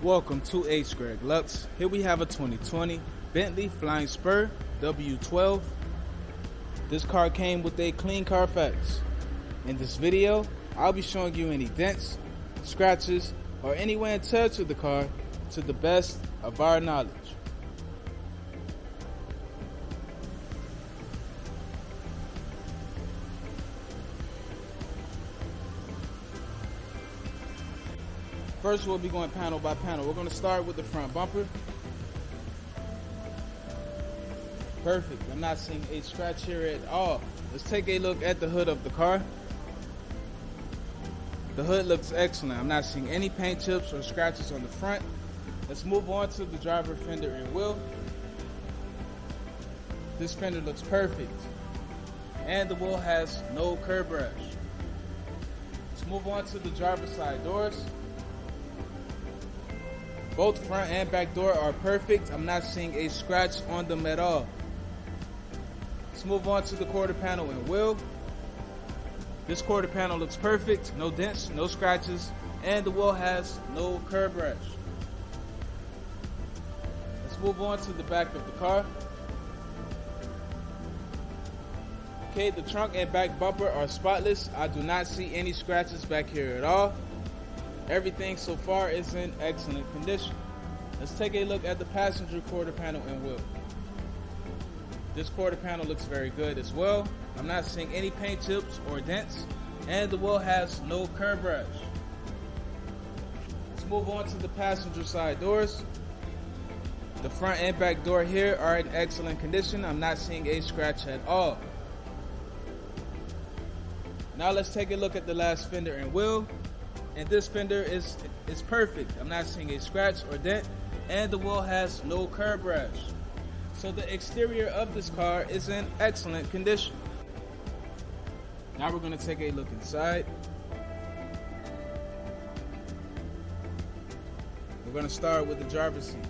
Welcome to H. Greg Lux. Here we have a 2020 Bentley Flying Spur W12. This car came with a clean CARFAX. In this video, I'll be showing you any dents, scratches, or any wear and tear to the car to the best of our knowledge. First, we'll be going panel by panel. We're going to start with the front bumper. Perfect. I'm not seeing a scratch here at all. Let's take a look at the hood of the car. The hood looks excellent. I'm not seeing any paint chips or scratches on the front. Let's move on to the driver fender and wheel. This fender looks perfect. And the wheel has no curb rash. Let's move on to the driver's side doors. Both front and back door are perfect. I'm not seeing a scratch on them at all. Let's move on to the quarter panel and wheel. This quarter panel looks perfect. No dents, no scratches, and the wheel has no curb rash. Let's move on to the back of the car. Okay, the trunk and back bumper are spotless. I do not see any scratches back here at all. Everything so far is in excellent condition. Let's take a look at the passenger quarter panel and wheel. This quarter panel looks very good as well. I'm not seeing any paint chips or dents, and the wheel has no curb rash. Let's move on to the passenger side doors. The front and back door here are in excellent condition. I'm not seeing a scratch at all. Now let's take a look at the last fender and wheel. And this fender is perfect. I'm not seeing a scratch or dent, and the wheel has no curb rash. So the exterior of this car is in excellent condition. Now we're going to take a look inside. We're going to start with the driver's seat.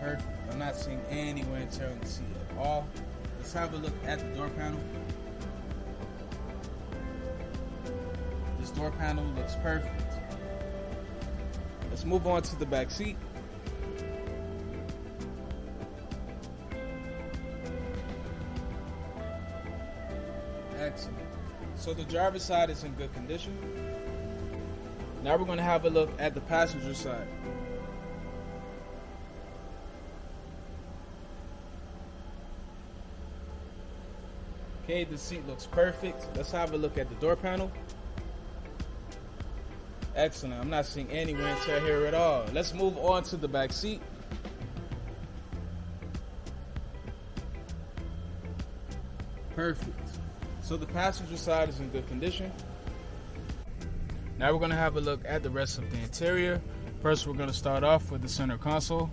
Perfect. I'm not seeing any wear and tear on the seat at all. Let's have a look at the door panel. This door panel looks perfect. Let's move on to the back seat. Excellent. So the driver's side is in good condition. Now we're going to have a look at the passenger side. Okay, the seat looks perfect. Let's have a look at the door panel. Excellent. I'm not seeing any wear and tear here at all. Let's move on to the back seat. Perfect. So the passenger side is in good condition. Now we're going to have a look at the rest of the interior. First, we're going to start off with the center console.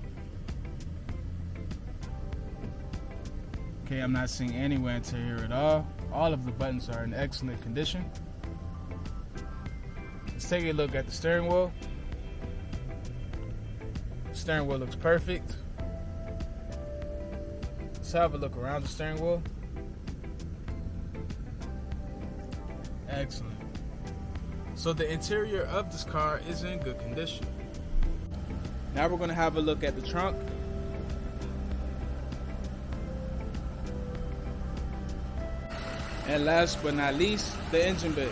Okay, I'm not seeing any wear and tear here at all. All of the buttons are in excellent condition. Let's take a look at the steering wheel. The steering wheel looks perfect. Let's have a look around the steering wheel. Excellent. So the interior of this car is in good condition. Now we're going to have a look at the trunk. And last but not least, the engine bay.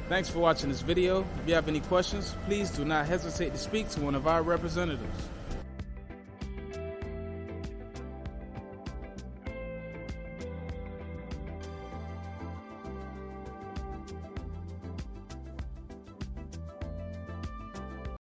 Thanks for watching this video. If you have any questions, please do not hesitate to speak to one of our representatives.